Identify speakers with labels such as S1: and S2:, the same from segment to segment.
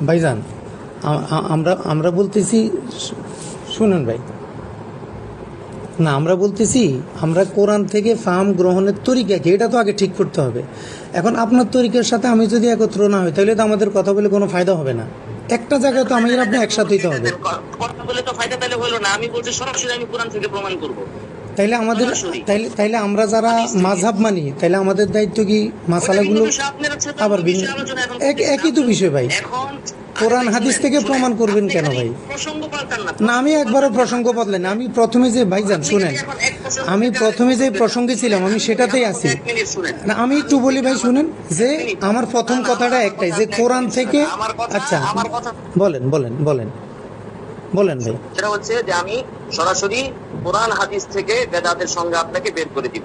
S1: ভাইজান, আমরা আমরা বলতেছি, শুনেন ভাই, না আমরা বলতেছি আমরা কোরআন থেকে ফাহাম গ্রহণের তরিকা কি এটা তো আগে ঠিক করতে হবে। এখন আপনার তরিকার সাথে আমি যদি একত্র না হই তাহলে তো আমাদের কথা বলে কোনো ফায়দা হবে না। একটা জায়গায় তো আমি আর আপনি একসাথে হইতে হবে।
S2: কথা বলে তো ফায়দা তাহলে হলো না। আমি বলছি সরাসরি আমি কোরআন থেকে প্রমাণ করব।
S1: তাইলে আমাদের তাইলে আমরা যারা মাযহাব মানি তাইলে আমাদের দায়িত্ব কি মাসালাগুলো আবার একই তো বিষয় ভাই। কোরআন হাদিস থেকে প্রমাণ করবেন কেন ভাই? না আমি একবারও প্রসঙ্গ বদলেন। আমি প্রথমে যে ভাইজান শুনেন, আমি প্রথমে যে প্রসঙ্গে ছিলাম আমি সেটাতেই আছি না। আমি একটু বলি ভাই শুনেন, যে আমার প্রথম কথাটা একটাই যে কোরআন থেকে, আচ্ছা বলেন বলেন বলেন বলেন ভাই।
S2: সেটা হচ্ছে যে আমি সরাসরি কোরআন হাদিস থেকে বেদাতের সঙ্গে আপনাকে বের করে দিব,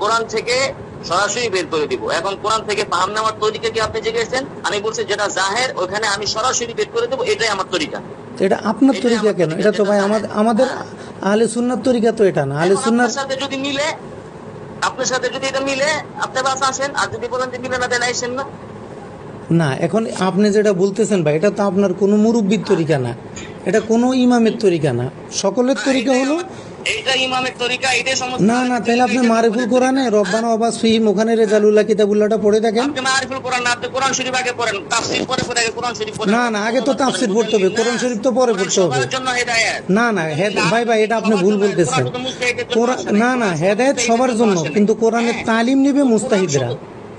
S2: কোরআন থেকে সরাসরি বের করে দিব। এখন কোরআন থেকে ফাহাম নেওয়ার তরিকা কি আপনি জিজ্ঞেসেন, আমি বলছি যেটা জাহের ওখানে আমি সরাসরি বের করে দেবো, এটাই আমার তরিকা।
S1: এটা আপনার তরিকা কেন? এটা তো ভাই আমাদের আহলে সুন্নাত তরিকা তো এটা না। আহলে সুন্নাত
S2: সাথে যদি মিলে, আপনার সাথে যদি এটা মিলে আপনি বাস আসেন, আর যদি বলেন যে মিলে না দেন আইসেন না।
S1: না এখন আপনি যেটা বলতেছেন ভাই এটা তো আপনার কোনো মুরব্বির তরিকা না, এটা কোনো ইমামের তরিকা না। সকলের তরিকা হলো
S2: এইটা ইমামের তরিকা, এটাই সমস্ত।
S1: না না তাহলে আপনি মারিফুল কোরআনে রব্বানা ওয়াবাস ফিহিম ওখানে রেজালুল্লাহ কিতাবুল্লাহটা পড়ে দেখেন।
S2: আপনি মারিফুল কোরআন না, আপনি কোরআন শরীফ আগে পড়েন, তাফসীর পরে পড়ে আগে কোরআন শরীফ পড়েন।
S1: না না আগে তো তাফসীর পড়তে হবে, কোরআন শরীফ তো পরে পড়তে হবে। না না ভাই ভাই এটা আপনি ভুল বলতেছেন। না না হেদায়েত সবার জন্য, কিন্তু কোরআনের তালিম নেবে মুস্তাহিদরা,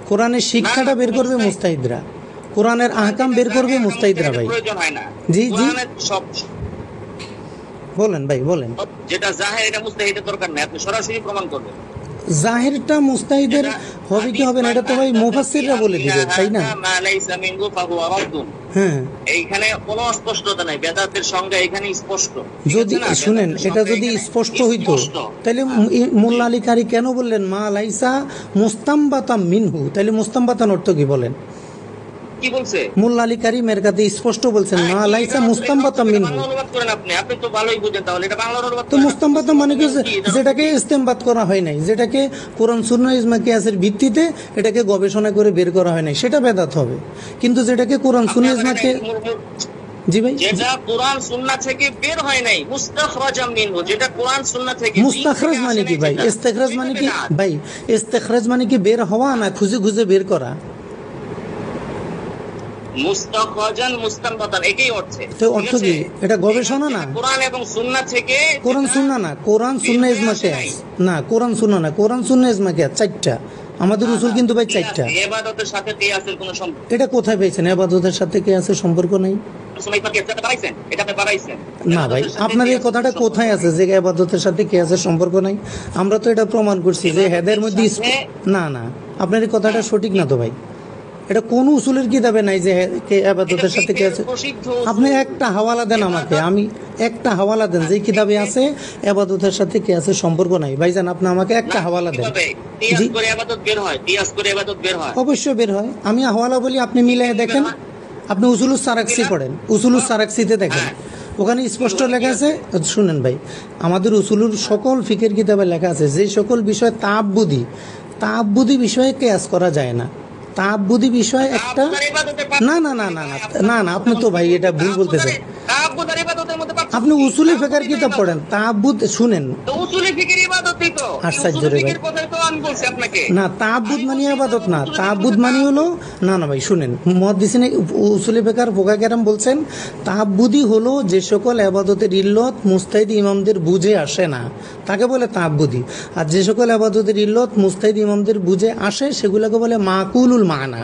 S1: কোরআনের শিক্ষাটা বের করবে মুস্তাহিদরা, কোরআনের আহকাম বের করবে মুস্তাহিদরা ভাই। জি জি বলেন ভাই বলেন।
S2: যেটা জাহের এটা মুস্তাহিদের দরকার নেই, আপনি সরাসরি প্রমাণ করবেন।
S1: জাহেরটা মুস্তাহিদের হবে কি হবে না এটা তো ভাই মুফাসসিররা বলে দিবে, তাই না? হ্যাঁ
S2: এইখানে কোনো অস্পষ্টতা নাই, বেদাতের সংজ্ঞা এখানে স্পষ্ট।
S1: যদি শুনেন এটা যদি স্পষ্ট হইতো তাহলে মোল্লা আলী কারি কেন বললেন মা লাইসা মুস্তামবাতাম মিনহু? তাহলে মুস্তামবাতান অর্থ কি বলেন?
S2: কি বলছে
S1: মোল্লা আলী কারি মের কাছে স্পষ্ট বলছেন মা লাইসা মুস্তামবাতাম মিনহু।
S2: আপনি তো ভালোই বুঝেন, তাহলে এটা বাংলা অনুবাদ।
S1: তো মুস্তামবাতাম মানে কি? যেটাকে ইস্তেমবাত করা হয় নাই, যেটাকে কোরআন সুন্নাহ ইজমা কিয়াসের ভিত্তিতে এটাকে গবেষণা করে বের করা হয় নাই, সেটা বেদাত হবে। কিন্তু যেটাকে কোরআন সুন্নাহ ইজমাকে, জি ভাই,
S2: যেটা কোরআন সুন্নাহ থেকে বের হয় নাই, মুস্তাখরাজাম মিনহু, যেটা কোরআন সুন্নাহ থেকে।
S1: মুস্তাখরাজ মানে কি ভাই? ইস্তেখরাজ মানে কি ভাই? ইস্তেখরাজ মানে কি বের হওয়া না খুঁজে খুঁজে বের করা?
S2: মুস্তাখরাজান মুস্তামবাতান একই অর্থে।
S1: তো অর্থ কি? এটা গবেষণা না,
S2: কোরআন এবং সুন্নাহ থেকে।
S1: কোরআন সুন্নাহ না, কোরআন সুন্নাহ ইজমা কিয়াস না, কোরআন সুন্নাহ না, কোরআন সুন্নাহ ইজমা কিয়াস চারটা। আমাদের উসুল কিন্তু ভাই চারটা।
S2: ইবাদতের সাথে কিয়াসের কোনো সম্পর্ক?
S1: এটা কোথায় পেয়েছেন? ইবাদতের সাথে কিয়াসের সম্পর্ক নাই। না ভাই আপনার এই কথাটা কোথায় আছে যে ইবাদতের সাথে কিয়াসের সম্পর্ক নাই? আমরা তো এটা প্রমাণ করছি যে হেদায়ের মধ্যে। না না আপনার এই কথাটা সঠিক না তো ভাই, এটা কোন উসুলের কিতাবে নাই যে ইবাদতের সাথে কিয়াস। আপনি একটা হাওয়ালা দেন আমাকে, আমি একটা হাওয়ালা দেন যে কিতাবে আছে ইবাদতের সাথে কিয়াসের সম্পর্ক নাই। ভাইজান আপনি আমাকে একটা হাওয়ালা দেন। জি অবশ্যই বের হয়, আমি হাওয়ালা বলি, আপনি মিলাই দেখেন। আপনি উসুলুস সারাকসি পড়েন, উসুলুস সারাকসিতে দেখেন ওখানে স্পষ্ট লেখা আছে। শুনেন ভাই, আমাদের উসুলুর সকল ফিকের কিতাবে লেখা আছে যে সকল বিষয় তাআব্বুদি বিষয়ে কিয়াস করা যায় না। তাআব্বুদি বিষয় একটা। না না না না না না আপনি তো ভাই এটা ভুল বলতেছেন। আপনি উসুলি ফিকহের কিতাব পড়েন, তাআব্বুদ শুনেন। আশ্চর্য রে ভাই, না তাআব্বুদ মানে ইবাদত না, তাআব্বুদ মানে হলো, না না ভাই শুনেন, মুহাদ্দিসিনে উসুলি ফিকহের ফুকাহা কেরাম বলছেন তাআব্বুদি হলো যে সকল ইবাদতের ইল্লত মুস্তাহিদ ইমামদের বুঝে আসে না তাকে বলে তাআব্বুদি, আর যে সকল ইবাদতের ইল্লত মুস্তাহিদ ইমামদের বুঝে আসে সেগুলোকে বলে মাকুলুল মানা।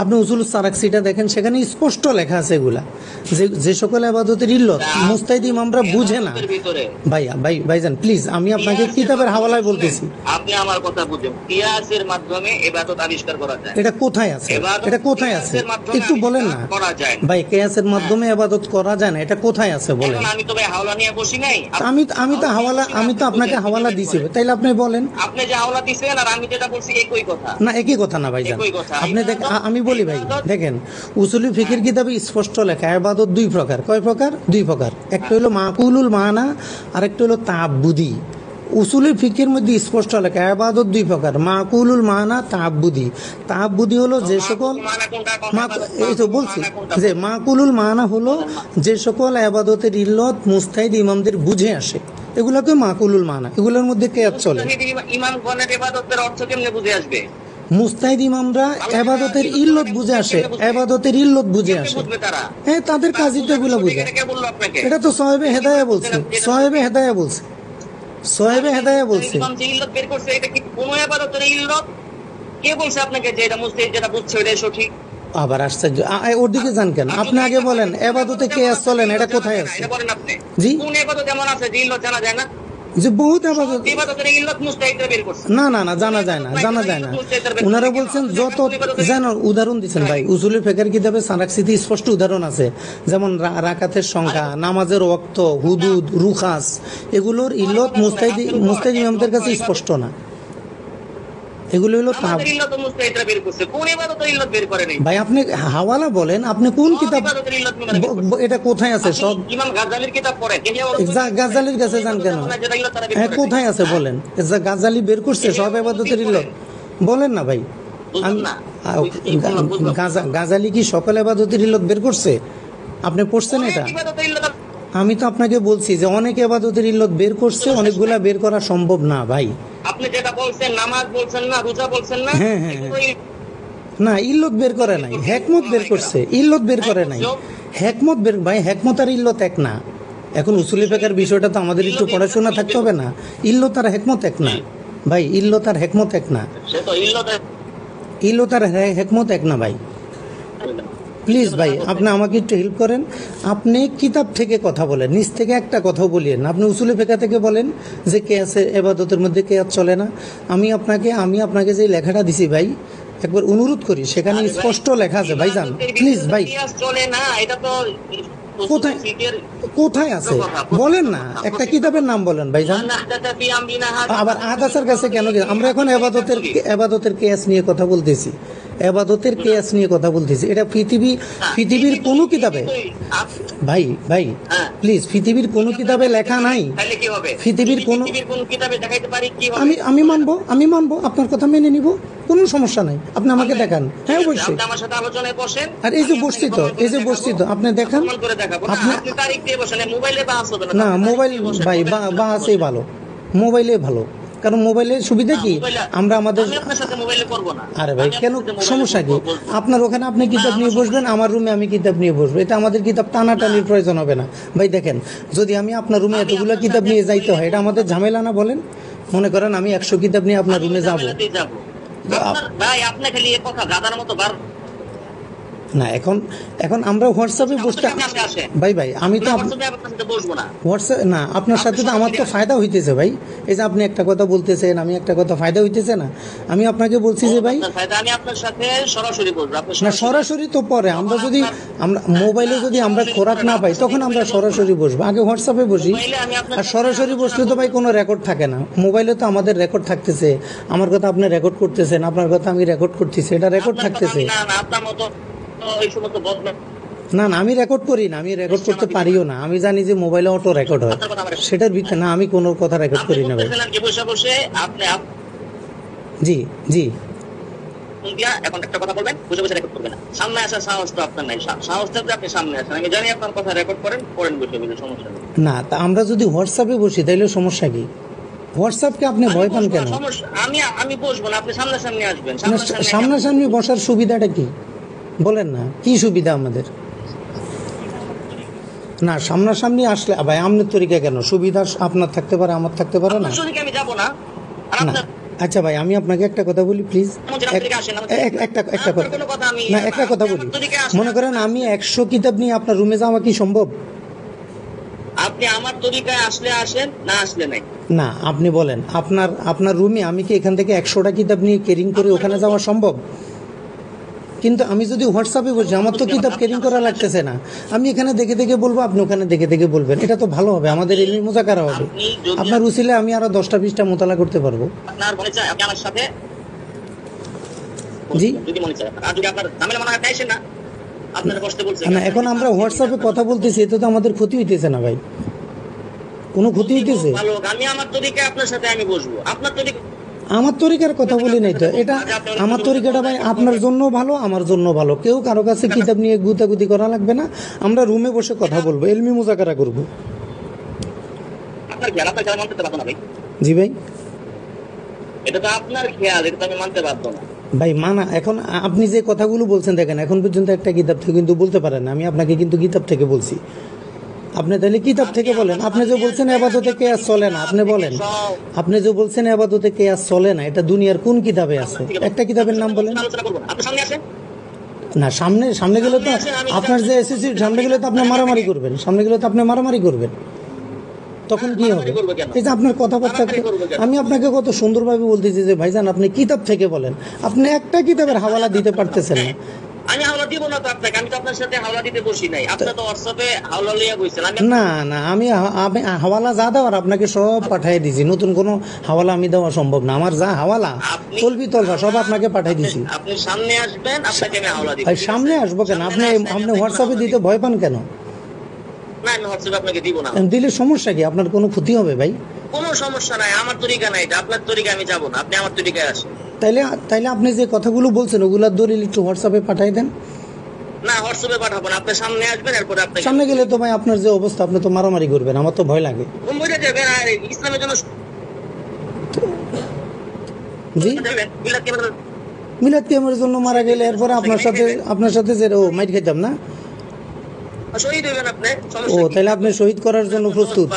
S1: আপনি উসুলুস সারাকসিটা দেখেন, সেখানে স্পষ্ট লেখা আছে এগুলা যে সকল ইবাদতের ইল্লত মুস্তাহিদ ইমামরা বুঝে না। ভাইজান প্লিজ আমি আপনাকে কিতাবের হাওয়ালায় বলতেছি,
S2: আপনি আমার কথা বুঝেন। কিয়াসের মাধ্যমে ইবাদত আবিষ্কার করা যায়।
S1: এটা কোথায় আছে? এটা কোথায় আছে একটু বলেন না ভাই। কিয়াসের মাধ্যমে ইবাদত করা যায় না, এটা কোথায় আছে বলেন?
S2: আমি তো ভাই হাওলা নিয়ে বসি নাই।
S1: আমি তো আপনাকে হাওয়ালা দিছি, তাইলে আপনি বলেন।
S2: আপনি যে হাওলা দিছেন আর আমি যেটা বলছি একই কথা
S1: না? একই কথা না ভাইজান। আপনি আমি বলি ভাই দেখেন, উসুলি ফিকহের কিতাবে স্পষ্ট লেখা ইবাদত দুই প্রকার। কয় প্রকার? দুই প্রকার। একটা হলো মাকুলুল মানা আর একটা হলো তাআব্বুদি। উসুলের ফিকের মধ্যে স্পষ্ট লেখা ইবাদত দুই প্রকার, মাকুলুল মানা তাআব্বুদি। তাআব্বুদি হলো যে সকল এই তো বলছি যে মাকুলুল মানা হলো যে সকল ইবাদতের ইল্লত মুস্তাহিদ ইমামদের বুঝে আসে, এগুলোকে মাকুলুল মানা, এগুলোর মধ্যে কিয়াস চলে।
S2: ইমামগণের ইবাদতের অর্থ কেমনে বুঝে আসবে?
S1: মুস্তাহিদ ইমামরা ইবাদতের ইল্লত বুঝে আসে, ইবাদতের ইল্লত বুঝে আসে, হ্যাঁ তাদের কাজই তো এগুলো বুঝে। এটা তো সাহেবে হেদায়া বলছে, সাহেবে হেদায়া বলছে, সাহেবে হেদায়া বলছে।
S2: ইমাম যে ইল্লত বের করছে এটা কি কোন ইবাদতের ইল্লত? কে বলছে আপনাকে যে এটা মুস্তাহিদ যেটা বুঝছে ওইটাই সঠিক?
S1: আবার আশ্চর্য, ওর দিকে যান কেন? আপনি আগে বলেন ইবাদতে কিয়াস চলে না, এটা কোথায় আছে?
S2: এটা বলেন আপনি।
S1: জি,
S2: কোন ইবাদত এমন আছে যে ইল্লত জানা যায় না?
S1: যে বহুত ইবাদত,
S2: ইবাদতের ইল্লত মুস্তাহিদরা বের করছে।
S1: না না না, জানা যায় না, জানা যায় না। ওনারা বলছেন যত যেন উদাহরণ দিচ্ছেন ভাই, উসুলের ফিকহের কিতাবে সারাকসিতে স্পষ্ট উদাহরণ আছে, যেমন রাকাতের সংখ্যা, নামাজের ওয়াক্ত, হুদুদ, রুখাস, এগুলোর ইল্লত মুস্তাহিদ ইমামদের কাছে স্পষ্ট না। এগুলো হলো
S2: আমাদের ইল্লত মুস্তাহিদরা বের করছে, কোন ইবাদতের ইল্লত বের করে নাই?
S1: ভাই আপনি হাওয়ালা বলেন, আপনি কোন কিতাব,
S2: ইবাদতের ইল্লত মিনারা বের করছে।
S1: এটা কোথায় আছে? সব
S2: ইমাম গাজ্জালির কিতাব পড়েন,
S1: গাজ্জালির কাছে যান কেন? হ্যাঁ কোথায় আছে বলেন? গাজ্জালি বের করছে সব ইবাদতের ইল্লত? বলেন না ভাই। গাজ্জালি কি সকল ইবাদতের ইল্লত বের করছে? আপনি পড়ছেন এটা? আমি তো আপনাকে বলছি যে অনেক ইবাদতের ইল্লত বের করছে, অনেকগুলা বের করা সম্ভব না ভাই।
S2: আপনি যেটা বলছেন, নামাজ বলছেন না, রোজা বলছেন না,
S1: হ্যাঁ হ্যাঁ না, ইল্লত বের করে নাই, হেকমত বের করছে, ইল্লত বের করে নাই, হেকমত বের। ভাই হেকমত আর ইল্লত এক না। এখন উসুলে ফিকহের বিষয়টা তো আমাদের একটু পড়াশোনা থাকতে হবে না? ইল্লত আর হেকমত এক না ভাই, ইল্লত আর হেকমত এক না,
S2: সে তো
S1: ইল্লত আর হেকমত এক না ভাই। প্লিজ ভাই আপনি আমাকে একটু হেল্প করেন, আপনি কিতাব থেকে কথা বলেন, নিজ থেকে একটা কথাও বলিয়েন না। আপনি উসুলে ফিকহ থেকে বলেন যে কিয়াসের ইবাদতের মধ্যে কিয়াস চলে না। আমি আপনাকে যে লেখাটা দিছি ভাই, একবার অনুরোধ করি, সেখানে স্পষ্ট লেখা আছে ভাইজান, প্লিজ ভাই।
S2: চলে না, এটা তো
S1: কোথায় কোথায় আছে বলেন না, একটা কিতাবের নাম বলেন ভাইজান। আবার আদাসের কাছে কেন? আমরা এখন ইবাদতের কিয়াস নিয়ে কথা বলতেছি, ইবাদতের কিয়াস নিয়ে কথা বলতেছি। এটা পৃথিবীর কোন কিতাবে ভাই প্লিজ, পৃথিবীর কোন কিতাবে লেখা নাই। পৃথিবীর কোন
S2: কিতাবে দেখাইতে পারি কি হবে?
S1: আমি মানবো, আপনার কথা মেনে নিব, কোনো সমস্যা নাই, আপনি আমাকে দেখান। হ্যাঁ অবশ্যই,
S2: আমার সাথে আলোচনায় বসেন।
S1: আর এই যে বসছি তো আপনি দেখান,
S2: আপনি তারিখ দিয়ে বসেন, মোবাইলে বাস হবে
S1: না, মোবাইল ভাই বা আছে ভালো, মোবাইলে ভালো, কারণ মোবাইলের সুবিধা কি, আমরা আমাদের। আরে ভাই কেন, সমস্যা কি? আপনার ওখানে আপনি কিতাব নিয়ে বসবেন, আমার রুমে আমি কিতাব নিয়ে বসবো, এটা আমাদের কিতাব টানাটানির প্রয়োজন হবে না ভাই। দেখেন, যদি আমি আপনার রুমে এতগুলো কিতাব নিয়ে যাইতে হয়, এটা আমাদের ঝামেলা না বলেন? মনে করেন আমি 100 কিতাব নিয়ে আপনার রুমে যাবো
S2: ভাই, আপনি খালি এই কথা গাদার মতো বার
S1: না। এখন আমরা হোয়াটসঅ্যাপে বসতে ভাই আমি তো হোয়াটসঅ্যাপ না, আপনার সাথে তো আমার তো ফায়দা হইতেছে ভাই। এই যে আপনি একটা কথা বলতেছেন, আমি একটা কথা, ফায়দা হইতেছে না? আমি আপনাকে বলছি যে ভাই
S2: আমি আপনার সাথে সরাসরি বলবো
S1: না, সরাসরি তো পরে আমরা মোবাইলে যদি আমরা খোরাক না পাই, তখন আমরা সরাসরি বসবো, আগে হোয়াটসঅ্যাপে বসি। আর সরাসরি বসলে তো ভাই কোনো রেকর্ড থাকে না, মোবাইলে তো আমাদের রেকর্ড থাকতেছে, আমার কথা আপনি রেকর্ড করতেছেন, আপনার কথা আমি রেকর্ড করতেছি, এটা রেকর্ড থাকতেছে। না না, আমি রেকর্ড করি না, আমি রেকর্ড করতে পারিও না, আমি জানি যে মোবাইলে অটো রেকর্ড হয়, সেটার ভিতরে না, আমি কোনো কথা রেকর্ড করি না ভাই। জি জি,
S2: এখন একটা কথা বলবেন, বসে বসে রেকর্ড করবেন না, সামনে আসার সাহস তো আপনার নাই, সাহস থাকলে আপনি সামনে আসেন, আমি জানি আপনার কথা রেকর্ড করেন বসে বসে, সমস্যা নেই।
S1: না, তা আমরা যদি হোয়াটসঅ্যাপে বসি তাহলে সমস্যা কি? হোয়াটসঅ্যাপকে আপনি ভয় পান কেন?
S2: আমি বসবো না, আপনি সামনাসামনি আসবেন।
S1: সামনাসামনি বসার সুবিধাটা কি বলেন না, কি সুবিধা আমাদের? না, সামনাসামনি আসলে ভাই আপনার তরিকা কেন? সুবিধা আপনার থাকতে পারে, আমার থাকতে পারে না।
S2: আমি যাবো না।
S1: আচ্ছা ভাই, আমি আপনাকে একটা কথা বলি প্লিজ, একটা কথা বলি। মনে করেন আমি 100 কিতাব নিয়ে আপনার রুমে যাওয়া কি সম্ভব?
S2: আপনি আমার তরিকায় আসলে আসেন, না আসলে নাই।
S1: না, আপনি বলেন আপনার রুমে আমি কি এখান থেকে 100টা কিতাব নিয়ে ক্যারিং করে ওখানে যাওয়া সম্ভব? কিন্তু আমি যদি হোয়াটসঅ্যাপে বসি, আমার তো কিতাব ক্যারিং করা লাগতেছে না, আমি এখানে দেখে দেখে বলবো, আপনি ওখানে দেখে দেখে বলবেন, এটা তো ভালো হবে, আমাদের ইলমি মুযাকারা হবে। আপনার উসিলে আমি আরো 10টা 20টা মোতালা করতে পারবো।
S2: আপনার মনে চায় আপনি আমার সাথে
S1: জি,
S2: যদি মনে চায়, আর যদি আপনার ঝামেলা মনে হয় তাই না, আপনারা বসতে বলছেন
S1: না, এখন আমরা হোয়াটসঅ্যাপে কথা বলতেছি, এতে তো আমাদের ক্ষতি হইতেছে না ভাই, কোনো ক্ষতি হইতেছে?
S2: ভালো, আমি আমার তরিকায় আপনার সাথে আমি বসবো, আপনার তরিকা
S1: আমার তরিকার কথা বলি নাই তো, এটা আমার তরিকাটা ভাই আপনার জন্য ভালো, আমার জন্য ভালো। কেউ কারো কাছে কিতাব নিয়ে গুতাগুতি করা লাগবে না, আমরা রুমে বসে কথা বলবো, এলমি মুজাকারা করবো।
S2: আপনার খেয়াল, আপনার খেয়াল মানতে পারবো না ভাই।
S1: জি ভাই,
S2: এটা তো আপনার খেয়াল, এটা তো আমি মানতে পারবো না
S1: ভাই। মানা এখন আপনি যে কথাগুলো বলছেন দেখেন, এখন পর্যন্ত একটা কিতাব থেকে কিন্তু বলতে পারেন না। আমি আপনাকে কিন্তু কিতাব থেকে বলছি, আপনি তাহলে কিতাব থেকে বলেন। আপনি যে বলছেন আবাদতে কেয়াস চলে না, আপনি বলেন। আপনি যে বলছেন আবাদতে কেয়াস চলে না, এটা দুনিয়ার কোন কিতাবে আছে? একটা কিতাবের নাম বলেন
S2: আলোচনা করবো না। আপনি সামনে আসেন
S1: না। সামনে গেলে তো আপনার যে এসএসসির সামনে গেলে তো আপনি মারামারি করবেন, সামনে গেলে তো আপনি মারামারি করবেন, তখন কি হবে? এই যে আপনার কথাবার্তা, আমি আপনাকে কত সুন্দরভাবে বলতেছি যে ভাইজান আপনি কিতাব থেকে বলেন, আপনি একটা কিতাবের হাওয়ালা দিতে পারতেছেন না।
S2: আমি হাওলা দিব না তো আপনাকে, আমি তো আপনার সাথে হাওলা দিতে বসি নাই, আপনি তো হোয়াটসঅ্যাপে হাওলা লইয়া বইছেন।
S1: না না, আমি হাওয়ালা যা দেওয়ার আপনাকে সব পাঠিয়ে দিছি, নতুন কোনো হাওয়ালা আমি দেওয়া সম্ভব না। আমার যা হাওয়ালা তলবি তলবা সব আপনাকে পাঠিয়ে দিছি।
S2: আপনি সামনে আসবেন, আপনাকে আমি হাওলা দিব।
S1: সামনে আসবো কেন? আপনি হোয়াটসঅ্যাপে দিতে ভয় পান কেন?
S2: না, আমি হোয়াটসঅ্যাপে আপনাকে দিব না।
S1: দিলে সমস্যা কি? আপনার কোনো ক্ষতি হবে ভাই?
S2: কোনো সমস্যা নাই, আমার তরিকা নাই, এটা আপনার তরিকা, আমি যাব না, আপনি আমার তরিকায় আসেন।
S1: তাইলে আপনি যে কথাগুলো বলছেন ওগুলার দলিল একটু হোয়াটসঅ্যাপে পাঠিয়ে দেন।
S2: না, হোয়াটসঅ্যাপে পাঠাবো না, আপনি সামনে আসবেন, এরপরে আপনি
S1: সামনে গেলে তো ভাই আপনার যে অবস্থা, আপনি তো মারামারি করবেন, আমার তো ভয় লাগে।
S2: বুঝে যাবেন, আর ইসলামের জন্য
S1: জি, মিলাদ কিয়ামের জন্য মারা গেলে এরপরে আপনার সাথে যে মাইট খাইতাম না।
S2: শহীদ হইবেন আপনি,
S1: ও তাহলে আপনি শহীদ করার জন্য প্রস্তুত?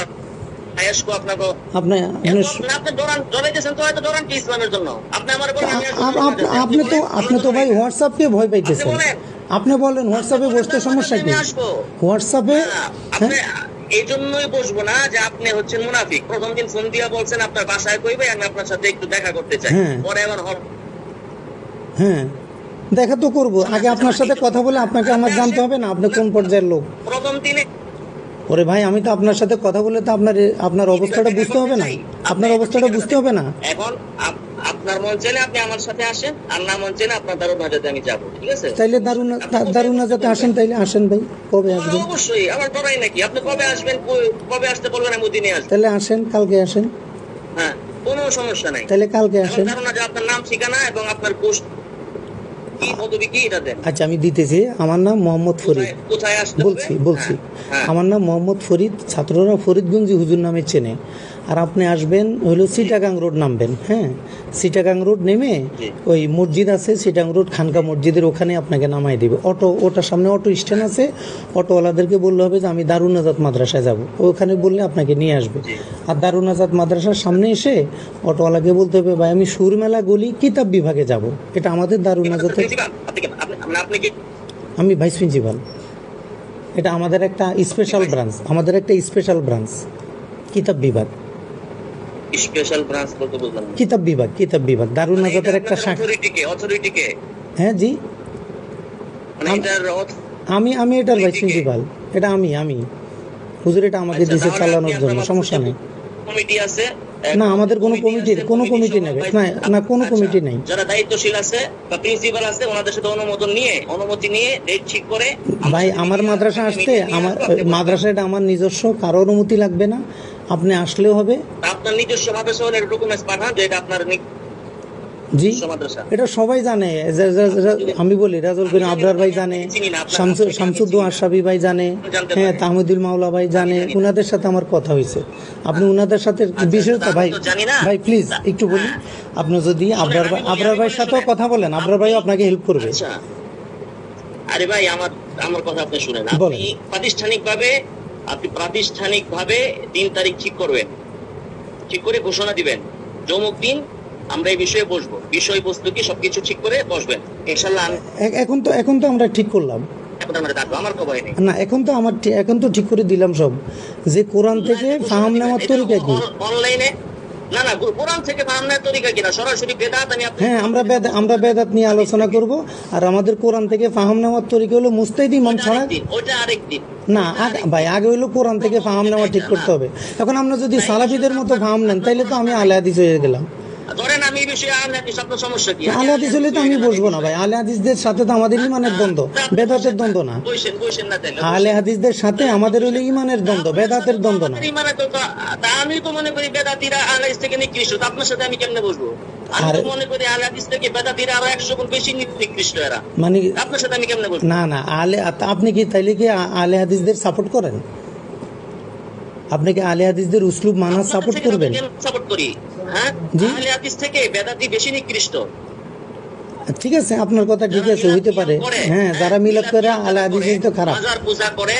S1: আপনি তো ভাই হোয়াটসঅ্যাপকে ভয় পাইতেছেন। আপনি বলেন হোয়াটসঅ্যাপে বসতে সমস্যা কি? হোয়াটসঅ্যাপে
S2: এই জন্যই বসবো না যে আপনি হচ্ছেন মুনাফিক। প্রথম দিন ফোন দিয়া বলছেন আপনার বাসায় কইবে, আমি আপনার সাথে একটু দেখা করতে চাই, পরে আবার
S1: হ্যাঁ দেখা তো করবো, আগে আপনার সাথে কথা বলে আপনাকে আমার জানতে হবে না আপনি কোন পর্যায়ের লোক।
S2: প্রথম দিনে
S1: ওরে ভাই, আমি তো আপনার সাথে কথা বলে তো আপনার অবস্থাটা বুঝতে হবে না? আপনার অবস্থাটা বুঝতে হবে না?
S2: এখন আপনার মন চাইলে আপনি আমার সাথে আসেন, আর না মন চাইলে আপনার দারুন হাজাতে আমি যাবো, ঠিক আছে?
S1: তাইলে দারুন হাজাতে আসেন, তাইলে আসেন ভাই। কবে আসবেন?
S2: অবশ্যই, আমার ডরাই নাকি? আপনি কবে আসবেন, কবে আসতে বলবেন, আমি ওদিনে আসবো।
S1: তাহলে আসেন, কালকে আসেন।
S2: হ্যাঁ, কোনো সমস্যা নাই।
S1: তাহলে কালকে আসেন।
S2: কারণ আপনার নাম, ঠিকানা এবং আপনার পোস্ট কি, পদবি কি, এটা দেন।
S1: আচ্ছা, আমি দিতেছি। আমার নাম মোহাম্মদ ফরিদ।
S2: কোথায় আসতে
S1: বলছি আমার নাম মোহাম্মদ ফরিদ, ছাত্ররা ফরিদগঞ্জি হুজুর নামে চেনে। আর আপনি আসবেন হলো চিটাগাং রোড নামবেন। হ্যাঁ, চিটাগাং রোড নেমে ওই মসজিদ আছে, চিটাগাং রোড খানকা মসজিদের ওখানে আপনাকে নামাই দেবে অটো। ওটার সামনে অটো স্ট্যান্ড আছে, অটোওয়ালাদেরকে বললে হবে যে আমি দারুন আজাদ মাদ্রাসায় যাব, ওখানে বললে আপনাকে নিয়ে আসবে। আর দারুন আজাদ মাদ্রাসার সামনে এসে অটোওয়ালাকে বলতে হবে ভাই আমি সুরমেলা গলি কিতাব বিভাগে যাব। এটা আমাদের দারুন আজাদের, আমি ভাইস প্রিন্সিপাল। এটা আমাদের একটা স্পেশাল ব্রাঞ্চ, কিতাব বিভাগ।
S2: স্পেশাল ব্রাঞ্চ বলতে বুঝলাম না।
S1: কিতাব বিভাগ দারুন আজাদের একটা শাখা।
S2: অথরিটি
S1: হ্যাঁ জি, আমি এটার ভাইস প্রিন্সিপাল। এটা আমি হুজুর, এটা আমাকে দিয়েছে চালানোর জন্য, সমস্যা নেই।
S2: কমিটি আছে
S1: না, আমাদের কোনো কমিটি নেই না, কোনো কমিটি নাই।
S2: যারা দায়িত্বশীল আছে বা প্রিন্সিপাল আছে, ওনাদের সাথে অনুমতি নিয়ে ডেট ঠিক করে
S1: ভাই আমার মাদ্রাসা আসতে, আমার মাদ্রাসাটা আমার নিজস্ব, কারো অনুমতি লাগবে না, আপনি আসলেও হবে।
S2: আপনার নিজস্ব মাদ্রাসা হলে ডকুমেন্টস পাঠান যে এটা আপনার
S1: জি, এটা সবাই জানে। আমি বলি রাজুল বিন আবরার ভাই জানে, শামসুদ্দোয়া আশরাফি ভাই জানে, হ্যাঁ তাহমিদুল মাওলা ভাই জানে, উনাদের সাথে আমার কথা হয়েছে। আপনি উনাদের সাথে বিশেষত ভাই প্লিজ একটু বলি, আপনি যদি আবরার ভাইয়ের সাথেও কথা বলেন, আবরার ভাই আপনাকে হেল্প করবে।
S2: আরে ভাই, আমার কথা আপনি শুনেন। আপনি প্রাতিষ্ঠানিকভাবে 3 তারিখ ঠিক করবেন, ঠিক করে ঘোষণা দিবেন যমুক দিন আমরা এই বিষয়ে বসবো, বিষয়বস্তু কি সবকিছু ঠিক করে বসবেন ইনশাআল্লাহ।
S1: এখন তো আমরা ঠিক করলাম না, এখন তো ঠিক করে দিলাম সব, যে কোরআন থেকে ফাহাম নেওয়ার তরিকা কি।
S2: অনলাইনে না, কোরআন থেকে ফাহাম নেওয়ার তরিকা কি না, সরাসরি বেদাত।
S1: হ্যাঁ, আমরা বেদাত নিয়ে আলোচনা করব, আর আমাদের কোরআন থেকে ফাহাম নেওয়ার তরিকা হলো মুস্তাহিদ ইমাম ছাড়া।
S2: ওটা আরেকদিন
S1: না ভাই, আগে হইলো কোরআন থেকে ফাহাম নেওয়া ঠিক করতে হবে। এখন আমরা যদি সালাফিদের মতো ফাহাম নেন, তাইলে তো আমি আলে হাদিস হয়ে গেলাম।
S2: ধরেন আমি বিষয়ে আহলে হাদিস আপনার সমস্যা কি?
S1: আহলে হাদিস হলে তো আমি বসবো না ভাই, আহলে হাদিসদের সাথে তো আমাদের ইমানের দ্বন্দ্ব, বেদাতের দ্বন্দ্ব না।
S2: বসেন না তাহলে।
S1: আহলে হাদিসদের সাথে আমাদের হলো ইমানের দ্বন্দ্ব, বেদাতের দ্বন্দ্ব না।
S2: আমি তো মনে করি বেদাতিরা আহলে হাদিস থেকে নিকৃষ্ট, তো আপনার সাথে আমি কেমনে বসবো? আমি তো মনে করি আহলে হাদিস থেকে বেদাতিরা আরো 100 গুণ বেশি নিকৃষ্ট এরা,
S1: মানে
S2: আপনার সাথে আমি কেমনে বসবো?
S1: না না, আপনি কি তাইলে কি আহলে হাদিসদের সাপোর্ট করেন? আপনি কি আহলে হাদিসদের উসলুব মানা সাপোর্ট করবেন?
S2: সাপোর্ট করি, হ্যাঁ। আহলে হাদিস থেকে বেদাতি বেশি নিকৃষ্ট।
S1: ঠিক আছে, আপনার কথা ঠিক আছে, হইতে পারে। হ্যাঁ, যারা মিলাদ করে আহলে হাদিস তো খারাপ,
S2: মাজার পূজা করে,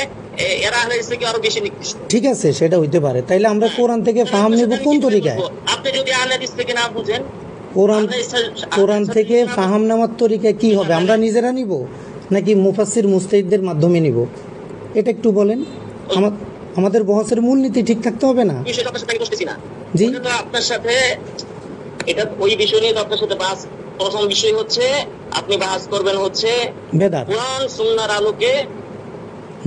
S2: এরা আহলে হাদিস থেকে আরো বেশি নিকৃষ্ট।
S1: ঠিক আছে, সেটা হইতে পারে। তাইলে আমরা কোরআন থেকে ফাহাম নেব কোন তরিকায়?
S2: আপনি যদি আহলে হাদিস থেকে না বুঝেন,
S1: কোরআন থেকে ফাহাম নেওয়ার তরিকা কি হবে? আমরা নিজেরা নিব নাকি মুফাসসির মুস্তাহিদদের মাধ্যমে নিব? এটা একটু বলেন। আমাদের বহসের মূলনীতি ঠিক থাকতে হবে না?
S2: বিষয়টা আপনার সাথে আমি বসতেছি না
S1: জি,
S2: তো আপনার সাথে এটা ওই বিষয় নিয়ে তো আপনার সাথে বাস। প্রথম বিষয় হচ্ছে আপনি বাস করবেন হচ্ছে
S1: বেদাত,
S2: কোরআন সুন্নাহর আলোকে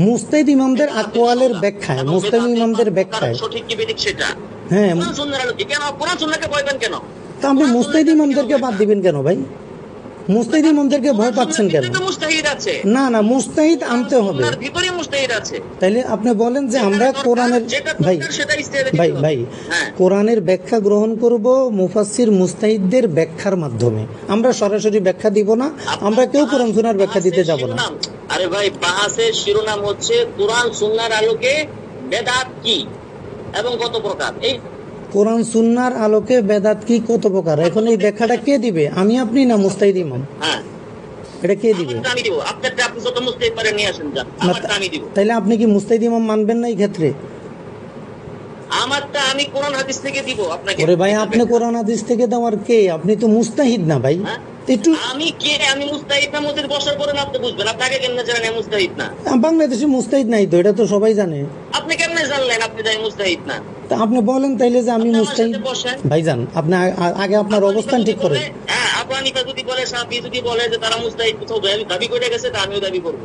S1: মুস্তাহিদ ইমামদের আকওয়ালের ব্যাখ্যায়, মুস্তাহিদ ইমামদের ব্যাখ্যায়
S2: সঠিক কি বেঠিক সেটা।
S1: হ্যাঁ,
S2: কোরআন সুন্নাহর আলোকে কেন? কোরআন সুন্নাহকে ভয় পান কেন?
S1: তা আপনি মুস্তাহিদ ইমামদেরকে বাদ দিবেন কেন ভাই? মুস্তাহিদ ইমামদেরকে ভয় পাচ্ছেন কেন?
S2: মুস্তাহিদ আছে
S1: না না, মুস্তাহিদ আনতে হবে।
S2: সুন্নাহর ভিতরে মুস্তাহিদ আছে।
S1: তাইলে আপনি বলেন যে আমরা কোরআনের ভাই
S2: হ্যাঁ।
S1: কোরআনের ব্যাখ্যা গ্রহণ করব মুফাসসির মুস্তাহিদদের ব্যাখ্যার মাধ্যমে। আমরা সরাসরি ব্যাখ্যা দিব না, আমরা কেউ কোরআন সুন্নাহর ব্যাখ্যা দিতে যাব না।
S2: আরে ভাই, বাহাসের শিরোনাম হচ্ছে কোরআন সুন্নাহর আলোকে বেদাত কি এবং কত প্রকার। এই
S1: কোরআন সুন্নাহর আলোকে বেদাত কি কত প্রকার, এখন এই ব্যাখ্যাটা কে দিবে? আমি, আপনি, না মুস্তাহিদ ইমাম?
S2: হ্যাঁ,
S1: এটা কে দিবে?
S2: আমি দিব। আপনারটা আপনি যত মুস্তাহিদ পারে নিয়ে আসেন, যান, আমারটা আমি দিব।
S1: তাইলে আপনি কি মুস্তাহিদ ইমাম মানবেন না এই ক্ষেত্রে?
S2: আমারটা আমি কোরআন হাদিস থেকে দিব আপনাকে।
S1: ওরে ভাই, আপনি কোরআন হাদিস থেকে দেওয়ার কে? আপনি তো মুস্তাহিদ না ভাই। একটু
S2: আমি কে? আমি মুস্তাহিদ না? মধ্যে বসার পরে না আপনি বুঝবেন। আপনি আগে কেমনে জানেন আমি মুস্তাহিদ না?
S1: বাংলাদেশে মুস্তাহিদ নাই তো, এটা তো সবাই জানে।
S2: আপনি কেমনে জানলেন আপনি যাই মুস্তাহিদ না?
S1: তা আপনি বলেন তাইলে যে আমি মুস্তাহিদ। ভাইজান, আপনি আগে আপনার অবস্থান ঠিক করেন।
S2: হ্যাঁ, আবু হানিফা যদি বলে, শাফি যদি বলে যে তারা মুস্তাহিদ, কোথাও আমি দাবি করে গেছে, তা আমিও দাবি করব।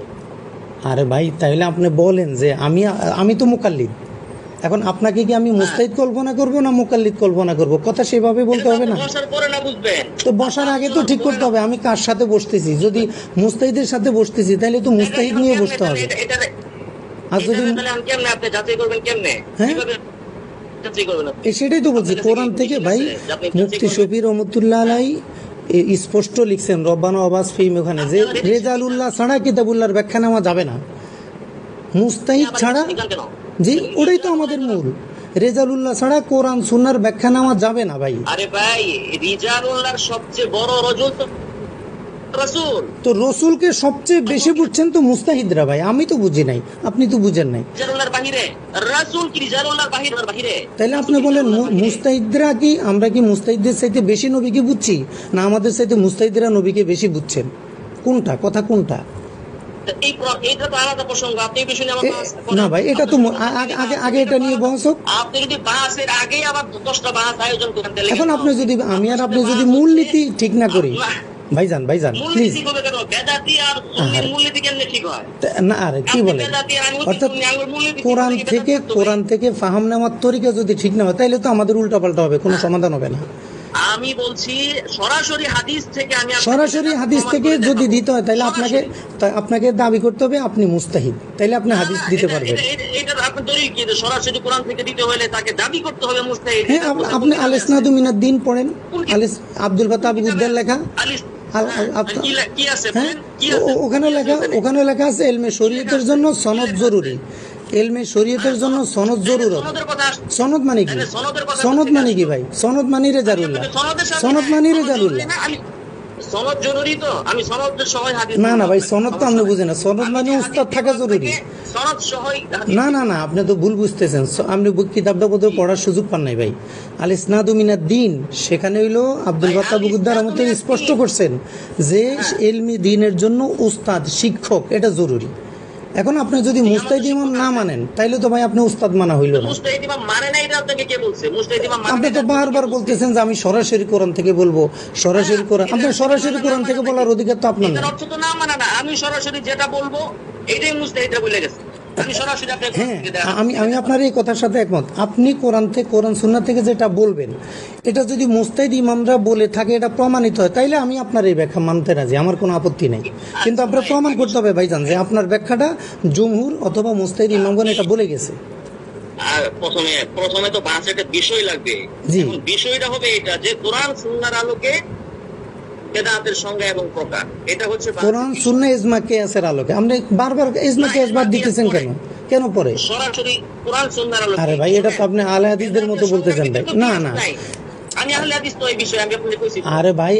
S1: আরে ভাই, তাইলে আপনি বলেন যে আমি তো মুকাল্লিদ। এখন আপনাকে কি আমি মুস্তাহিদ কল্পনা করব না মুকাল্লিদ কল্পনা করব? কথা সেভাবে বলতে হবে না?
S2: বসার পরে না বুঝবেন?
S1: তো বসার আগে তো ঠিক করতে হবে আমি কার সাথে বসতেছি। যদি মুস্তাহিদের সাথে বসতেছি তাহলে তো মুস্তাহিদ নিয়ে বসতে হবে। আর যদি
S2: কেমনে আপনি যাচাই করবেন? কেমনে?
S1: হ্যাঁ, সেটাই তো বলছি। কোরআন থেকে ভাই মুফতি শফি রহমতুল্লাহ আলাইহি স্পষ্ট লিখছেন রব্বানা ওয়াবাস ফিহিম, ওখানে যে রেজালুল্লাহ ছাড়া কিতাবুল্লাহর ব্যাখ্যা নেওয়া যাবে না। মুস্তাহিদ ছাড়া, জি, ওটাই তো আমাদের মূল। রেজালুল্লাহ ছাড়া কোরআন সুন্নাহর ব্যাখ্যা নেওয়া যাবে না ভাই।
S2: আরে ভাই, রিজালুল্লাহর সবচেয়ে বড় রজুল তো রাসূল।
S1: তো রসুলকে সবচেয়ে বেশি বুঝছেন তো মুস্তাহিদরা ভাই, আমি তো বুঝি নাই, আপনি তো বুঝেন নাই।
S2: রিজালুল্লাহর বাহিরে রাসূল কি? রিজালুল্লাহর বাহিরে?
S1: তাইলে আপনি বলেন মুস্তাহিদরা কি, আমরা কি মুস্তাহিদদের চাইতে বেশি নবীকে বুঝছি, না আমাদের চাইতে মুস্তাহিদরা নবীকে বেশি বুঝছেন? কোনটা কথা, কোনটা?
S2: এইটা তো আলাদা প্রসঙ্গ। আপনি বিষয় নিয়ে
S1: না ভাই, এটা তো আগে এটা নিয়ে বহস হোক।
S2: আপনি যদি বাহাসের আগে আবার 10টা বাহাস আয়োজন করেন, তাহলে
S1: এখন আপনি যদি, আমি আর আপনি যদি মূলনীতি ঠিক না করি, ভাইজান প্লিজ। না, আরে কি বলে, অর্থাৎ কোরআন থেকে ফাহাম নেওয়ার তরিকা যদি ঠিক না হয় তাহলে তো আমাদের উল্টাপাল্টা হবে, কোনো সমাধান হবে না।
S2: আমি বলছি সরাসরি হাদিস থেকে,
S1: সরাসরি হাদিস থেকে যদি দিতে হয় তাহলে আপনাকে দাবি করতে হবে আপনি মুস্তাহিদ, তাইলে আপনি হাদিস দিতে পারবেন।
S2: সরাসরি কোরআন থেকে দিতে হলে তাকে দাবি করতে হবে মুস্তাহিদ।
S1: হ্যাঁ, আপনি আল ইসনাদু মিনাদ দ্বীন পড়েন, আব্দুল ফাত্তাহ আবু গুদ্দার লেখা। ওখানে লেখা আছে এলমে শরীয়তের জন্য সনদ জরুরি। এলমে শরীয়তের জন্য সনদ জরুরত। সনদ মানে কি? সনদ মানে কি ভাই? সনদ মানে রেজালুল্লাহ, সনদ মানে রেজালুল্লাহ।
S2: সনদ জরুরি তো? আমি সনদ সহ হাদিস
S1: না না ভাই, সনদ তো আপনি বুঝেন না। সনদ মানে উস্তাদ থাকা জরুরি।
S2: সনদ সহ
S1: না না না, আপনি তো ভুল বুঝতেছেন। আপনি কিতাবটা বোধহয় পড়ার সুযোগ পান নাই ভাই। আল ইসনাদু মিনাদ দ্বীন, সেখানে হইলো আব্দুল ফাত্তাহ আবু গুদ্দার রহমতুল্লাহ স্পষ্ট করছেন যে ইলমি দ্বীনের জন্য উস্তাদ, শিক্ষক, এটা জরুরি। এখন আপনি যদি মুস্তাহিদ ইমাম না মানেন তাইলে তো ভাই আপনি উস্তাদ মানা হইল না।
S2: মুস্তাহিদ ইমাম মানে না, এটা আপনাকে কে বলছে? মুস্তাহিদ ইমাম মানে,
S1: আপনি তো বারবার বলতেছেন যে আমি সরাসরি কোরআন থেকে বলবো, সরাসরি কোরআন। আপনি সরাসরি কোরআন থেকে বলার অধিকার তো আপনার না।
S2: অর্থ তো না মানা না, আমি সরাসরি যেটা বলবো এটাই মুস্তাহিদরা বলে গেছে। আমি সরাসরি আপনাকে
S1: হ্যাঁ, আমি আপনার এই কথার সাথে একমত। আপনি কোরআন সুন্নাহ থেকে যেটা বলবেন, এটা যদি মুস্তাহিদ ইমামরা বলে থাকে, এটা প্রমাণিত হয়, তাইলে আমি আপনার এই ব্যাখ্যা মানতে রাজি, আমার কোনো আপত্তি নেই। কিন্তু আপনার প্রমাণ করতে হবে ভাইজান যে আপনার ব্যাখ্যাটা জমহুর অথবা মুস্তাহিদ ইমামগণ এটা বলে গেছে।
S2: আর প্রথমে তো বাঁচার একটা বিষয় লাগবে। বিষয়টা হবে এটা যে কোরআন সুন্নাহর আলোকে বেদাতের সংজ্ঞা এবং প্রকার, এটা হচ্ছে
S1: কোরআন সুন্নাহ ইজমা কিয়াসের আলোকে। আপনি বারবার ইজমা কিয়াস বাদ দিতেছেন কেন পরে?
S2: সরাসরি কোরআন সুন্নাহর আলোকে।
S1: আরে ভাই, এটা তো আপনি আহলে হাদিসদের মতো বলতেছেন ভাই। না,
S2: আমি আহলে হাদিস তো এই বিষয়ে আমি আপনাকে কইছি।
S1: আরে ভাই,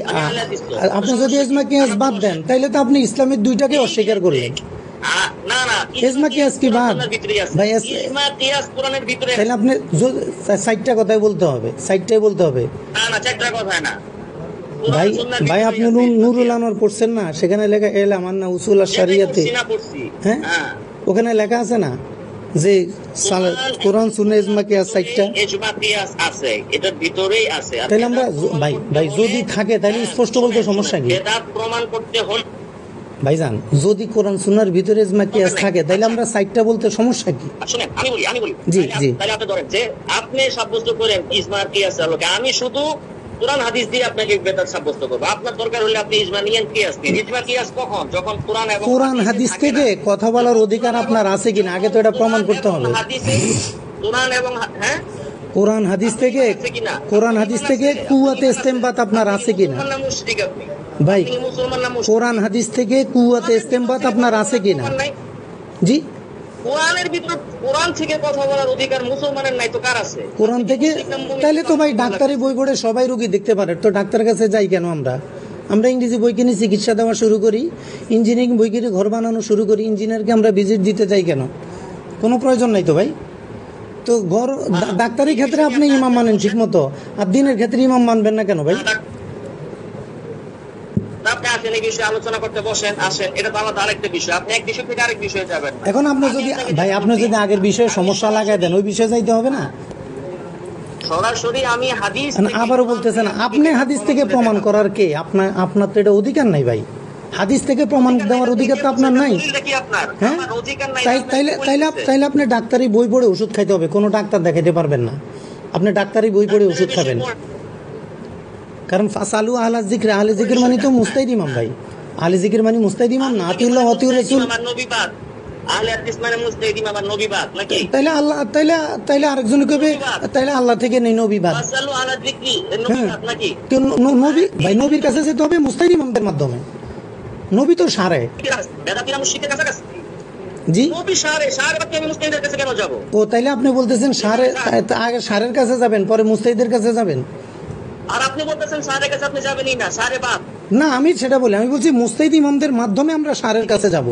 S1: আপনি যদি ইজমা কিয়াস বাদ দেন তাহলে তো আপনি ইসলামের দুইটাকে অস্বীকার করলেন।
S2: না,
S1: ইজমা কিয়াস কি বাদ ভাই?
S2: ইজমা কিয়াস কোরআনের ভিতরে।
S1: তাহলে আপনি 60টা কথাই বলতে হবে, 60টাই বলতে হবে।
S2: না, 4টা কথা না
S1: ভাই আপনি নুরুল আনোয়ার পড়ছেন না? সেখানে লেখা এলাম আন্না উসুল আশ-শরিয়াতে, হ্যাঁ, ওখানে লেখা আছে না যে কোরআন সুন্নাহ ইজমা কিয়াস 60টা?
S2: ইজমা কিয়াস আছে, এটার ভিতরেই আছে।
S1: তাহলে আমরা ভাই যদি থাকে তাহলে স্পষ্ট বলতে সমস্যা কি?
S2: বেদাত প্রমাণ করতে হল
S1: ভাইজান, যদি কোরআন সুন্নাহর ভিতরে ইজমা কিয়াস থাকে তাহলে আমরা 60টা বলতে সমস্যা কি?
S2: শুনেন, আমি বলি
S1: জি।
S2: তাহলে আপনি ধরেন যে আপনি সাব্যস্ত করেন ইজমা কিয়াসের আলোকে, আমি শুধু কোরআন হাদিস দিয়ে আপনাকে বেদাত সাব্যস্ত করব। আপনার দরকার হলে আপনি ইজমা নিয়েন, কিয়াস নিন। ইজমা কিয়াস কখন? যখন কোরআন
S1: হাদিস থেকে কথা বলার অধিকার আপনার আছে কিনা আগে তো এটা প্রমাণ করতে হবে। কোরআন হাদিস থেকে কুওয়াতে ইস্তেমবাত আপনার আছে কিনা ভাই? কোরআন হাদিস থেকে কুওয়াতে ইস্তেমবাত আপনার আছে কিনা? জি,
S2: কোরআনের ভিতর কোরআন থেকে কথা বলার অধিকার মুসলমানের নাই তো কার আছে?
S1: কোরআন থেকে। তাহলে তো ভাই ডাক্তারি বই পড়ে সবাই রোগী দেখতে পারে, তো ডাক্তারের কাছে যাই কেন? আমরা ইংরেজি বই কিনে চিকিৎসা দেওয়া শুরু করি, ইঞ্জিনিয়ারিং বই কিনে ঘর বানানো শুরু করি, ইঞ্জিনিয়ারকে আমরা ভিজিট দিতে যাই কেন? কোনো প্রয়োজন নাই তো ভাই। তো ডাক্তারি ক্ষেত্রে আপনি ইমাম মানেন ঠিক মতো, আর দিনের ক্ষেত্রে ইমাম মানবেন না কেন ভাই? এখন আপনি যদি আগের বিষয়ে সমস্যা লাগাই দেন, ওই বিষয়ে যাইতে হবে না।
S2: সরাসরি আমি হাদিস
S1: আবারও বলতেছেন, আপনি হাদিস থেকে প্রমাণ করার কে? আপনার তো এটা অধিকার নাই ভাই। হাদিস থেকে প্রমাণ দেওয়ার অধিকার তো আপনার নাই। হ্যাঁ, তাইলে আপনি ডাক্তারি বই পড়ে ওষুধ খাইতে হবে, কোনো ডাক্তার দেখাইতে পারবেন না। আপনি ডাক্তারি বই পড়ে ওষুধ খাবেন, কারণ ফাসালু আহলা যিকর, আহলে যিকর মানে তো মুস্তাহিদ ইমাম ভাই। আহলে যিকর মানে মুস্তাহিদ ইমাম না, আতিউল্লাহ আতিউর রাসূল। তাইলে আরেকজন কবে তাইলে আল্লাহ থেকে নেই নবীবাদ নবী ভাই? নবীর কাছে যেতে হবে মুস্তাহিদ ইমামদের মাধ্যমে। নবী তো সারে। জি, ও তাইলে আপনি বলতেছেন আগে সারের কাছে যাবেন, পরে মুস্তাহিদের কাছে যাবেন।
S2: আর আপনি বলতেছেন সারের কাছে আপনি যাবেনই না, সারে বাদ
S1: না। আমি সেটা বলি, আমি বলছি মুস্তাহিদ ইমামদের মাধ্যমে আমরা সারের কাছে যাব।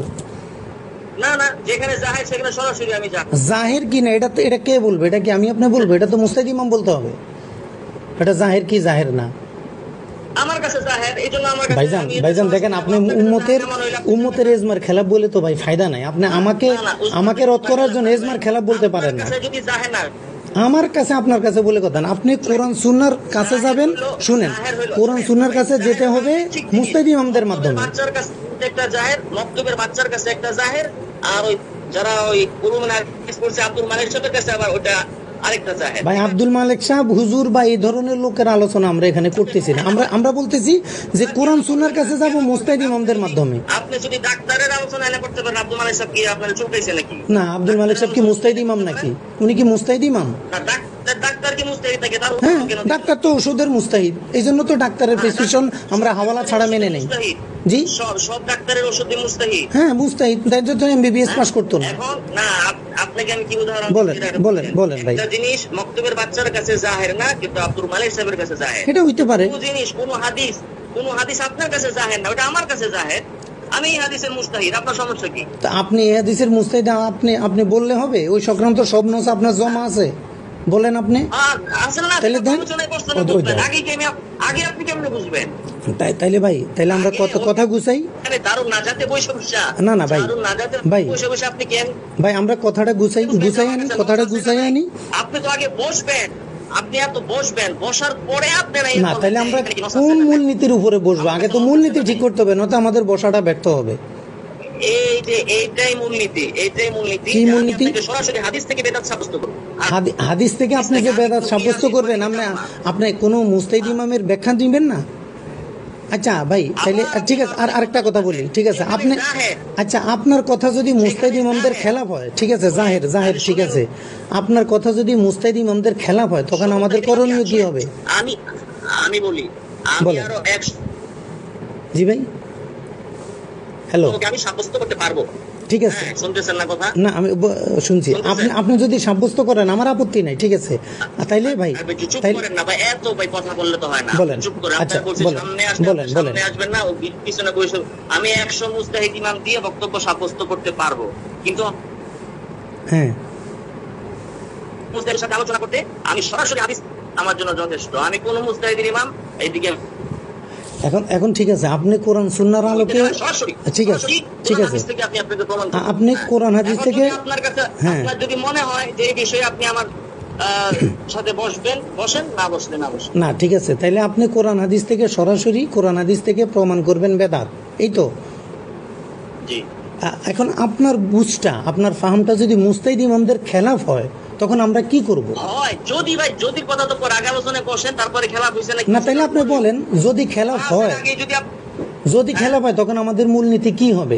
S2: না, যেখানে জাহের সেখানে সরাসরি আমি যাব।
S1: জাহের কি না এটা কে বলবে? এটা কি আমি আপনি বলবো? এটা তো মুস্তাহিদ ইমাম বলতে হবে। এটা জাহের কি জাহের না
S2: আমার কাছে জাহের, এইজন্য আমার কাছে।
S1: ভাইজান দেখেন, আপনি উম্মতের ইজমার খেলাফ বলে তো ভাই ফায়দা নাই। আপনি আমাকে রদ করার জন্য ইজমার খেলাফ বলতে পারেন না।
S2: যদি জাহের না
S1: আমার কাছে আপনার কাছে বলে কথা না, আপনি কোরআন সুন্নাহর কাছে যাবেন। শুনেন, কোরআন সুন্নাহর কাছে যেতে হবে মুস্তাহিদ ইমামদের মাধ্যমে।
S2: বাচ্চার কাছে একটা জাহের, মক্তবের বাচ্চার কাছে একটা জাহের, আর ওই যারা ওই উলুমুল হাদিস পড়ছে আব্দুল মালিক সাহেবের কাছে আবার ওটা আরেকটা জাহের।
S1: ভাই আব্দুল মালিক সাহেব, হুজুর বা এই ধরনের লোকের আলোচনা আমরা এখানে করতেছি না। আমরা বলতেছি যে কোরআন সুন্নাহর কাছে যাব মুস্তাহিদ ইমামদের মাধ্যমে।
S2: আপনি যদি ডাক্তারের আলোচনা এনে করতে পারেন, আব্দুল মালিক সাহেব কি আপনার চুকাইছে নাকি?
S1: না, আব্দুল মালিক সাহেব কি মুস্তাহিদ ইমাম নাকি? উনি কি মুস্তাহিদ ইমাম?
S2: ডাক্তার কি মুস্তাহিদ থাকে?
S1: হ্যাঁ, ডাক্তার তো ওষুধের মুস্তাহিদ। এই জন্য তো ডাক্তারের প্রেসক্রিপশন আমরা হাওয়ালা ছাড়া মেনে নেই। জি,
S2: সব ডাক্তারের ওষুধ মুস্তাহিদ।
S1: হ্যাঁ, মুস্তাহিদ। তাই তো এমবিবিএস পাস করতো না।
S2: এখন না, আপনাকে আমি কি উদাহরণ
S1: বলেন ভাই।
S2: একটা জিনিস মক্তবের বাচ্চার কাছে জাহের না, কিন্তু আব্দুল মালিক সাহেবের কাছে জাহের।
S1: এটা হইতে পারে।
S2: কোন জিনিস, কোন হাদিস আপনার কাছে জাহের না, ওটা আমার কাছে জাহের। আমি এই হাদিসের মুস্তাহিদ, আপনার সমস্যা কি?
S1: তা আপনি এই হাদিসের মুস্তাহিদ আপনি বললে হবে? ওই সংক্রান্ত সব নোস আপনার জমা আছে, বলেন আপনি। তাহলে দেন,
S2: আগে আপনি কেমনে বুঝবেন?
S1: তাইলে ভাই, তাইলে আমরা কথা গুছাই। না ভাই আমরা কথাটা গুছাই আনি।
S2: আপনি তো আগে বসবেন, আপনি এত বসবেন, বসার পরে আপনারা
S1: না, তাহলে আমরা কোন মূলনীতির উপরে বসবো? আগে তো মূলনীতি ঠিক করতে হবে, নয়তো আমাদের বসাটা ব্যর্থ হবে।
S2: এই যে এইটাই মূলনীতি
S1: কি
S2: যে আমি
S1: মূলনীতি?
S2: আপনাকে সরাসরি হাদিস থেকে বেদাত সাব্যস্ত করব।
S1: হাদিস থেকে আপনি যে বেদাত সাব্যস্ত করবেন, আপনি কোনো মুস্তাহিদ ইমামের ব্যাখ্যা দিবেন না? আচ্ছা ভাই, তাহলে ঠিক আছে, আর আরেকটা কথা বলি, ঠিক আছে আপনি, আচ্ছা আপনার কথা যদি মুস্তাহিদ ইমামদের খেলাফ হয়, ঠিক আছে, জাহের ঠিক আছে, আপনার কথা যদি মুস্তাহিদ ইমামদের খেলাফ হয়, তখন আমাদের করণীয় কি হবে?
S2: আমি বলি, আমি
S1: বলেন।
S2: আরো
S1: জি ভাই, হ্যালো,
S2: আমি সাব্যস্ত করতে পারবো।
S1: ঠিক আছে,
S2: হ্যাঁ, শুনতেছেন না কথা?
S1: না আমি শুনছি, আপনি যদি সাব্যস্ত করেন আমার আপত্তি নাই, ঠিক আছে, তাইলে ভাই
S2: চুপ
S1: তাইলে
S2: করেন না ভাই, এত ভাই কথা বললে তো হয় না।
S1: বলেন।
S2: চুপ করে
S1: আচ্ছা,
S2: আপনার বলছি
S1: বলেন,
S2: সামনে
S1: বলেন, বলেন।
S2: সামনে আসবেন না, ও পিছনে বসে। আমি 100 মুস্তাহিদ ইমাম দিয়ে বক্তব্য সাব্যস্ত করতে পারবো, কিন্তু
S1: হ্যাঁ
S2: মুস্তাহিদের সাথে আলোচনা করতে আমি সরাসরি হাদিস আমার জন্য যথেষ্ট। আমি কোন মুস্তাহিদের ইমাম এইদিকে
S1: এখন ঠিক আছে, আপনি কোরআন সুন্নাহর আলোকে,
S2: সরাসরি
S1: ঠিক আছে, ঠিক আছে,
S2: আপনি আপনাকে প্রমাণ করুন।
S1: আপনি কোরআন হাদিস
S2: এখন
S1: থেকে,
S2: যদি আপনার কাছে
S1: হ্যাঁ।
S2: আপনার যদি মনে হয় যে এই বিষয়ে আপনি আমার সাথে বসেন, না বসলে না বসেন।
S1: না ঠিক আছে, তাইলে আপনি কোরআন হাদিস থেকে সরাসরি কোরআন হাদিস থেকে প্রমাণ করবেন বেদাত, এই তো।
S2: জি,
S1: এখন আপনার বুঝটা, আপনার ফাহামটা যদি মুস্তাহিদ ইমামদের খেলাফ হয়, তখন আমরা কি করব?
S2: হয় যদি ভাই, যদি কথা তো পর আগে আলোচনায় বসেন, তারপরে খেলা হইছে নাকি
S1: না তাইলে আপনি বলেন, যদি খেলাফ হয়,
S2: আগে
S1: যদি খেলাফ হয়, তখন আমাদের মূলনীতি কি হবে?